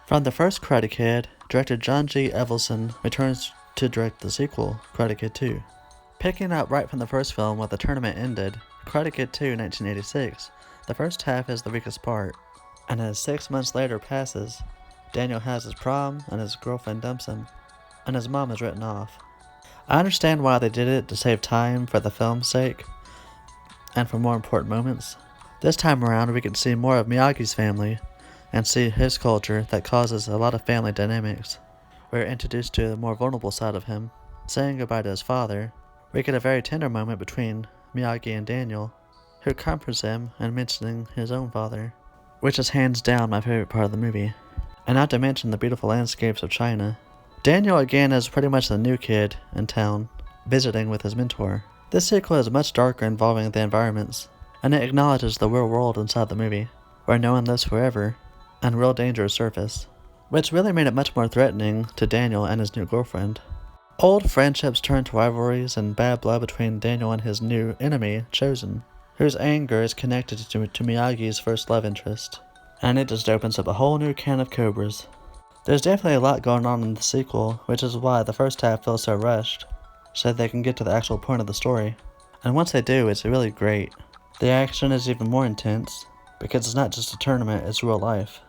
From the first Karate Kid, director John G. Avildsen returns to direct the sequel, Karate Kid 2. Picking up right from the first film where the tournament ended, Karate Kid 2 1986, the first half is the weakest part, and as 6 months later passes, Daniel has his prom and his girlfriend dumps him, and his mom is written off. I understand why they did it to save time for the film's sake, and for more important moments. This time around we can see more of Miyagi's family, and see his culture that causes a lot of family dynamics. We're introduced to the more vulnerable side of him, saying goodbye to his father. We get a very tender moment between Miyagi and Daniel, who comforts him and mentioning his own father, which is hands down my favorite part of the movie. And not to mention the beautiful landscapes of China. Daniel again is pretty much the new kid in town, visiting with his mentor. This sequel is much darker involving the environments, and it acknowledges the real world inside the movie, where no one lives forever, and real dangers surface, which really made it much more threatening to Daniel and his new girlfriend. Old friendships turn to rivalries and bad blood between Daniel and his new enemy, Chozen, whose anger is connected to Miyagi's first love interest, and it just opens up a whole new can of cobras. There's definitely a lot going on in the sequel, which is why the first half feels so rushed, so they can get to the actual point of the story. And once they do, it's really great. The action is even more intense, because it's not just a tournament, it's real life.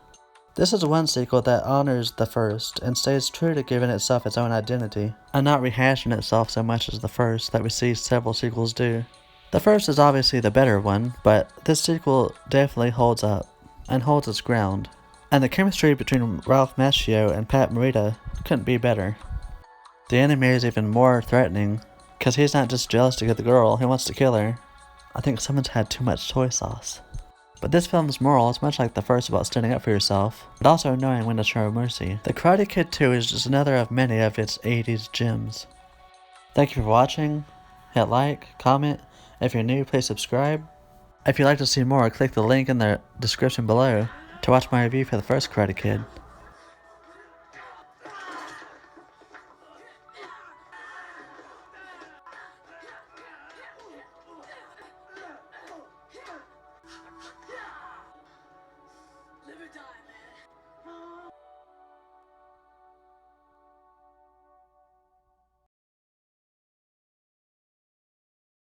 This is one sequel that honors the first and stays true to giving itself its own identity, and not rehashing itself so much as the first that we see several sequels do. The first is obviously the better one, but this sequel definitely holds up, and holds its ground. And the chemistry between Ralph Macchio and Pat Morita couldn't be better. The enemy is even more threatening, because he's not just jealous to get the girl, he wants to kill her. I think someone's had too much soy sauce. But this film's moral is much like the first about standing up for yourself, but also knowing when to show mercy. The Karate Kid 2 is just another of many of its 80s gems. Thank you for watching. Hit like, comment. If you're new, please subscribe. If you'd like to see more, click the link in the description below to watch my review for the first Karate Kid. Live or die, man.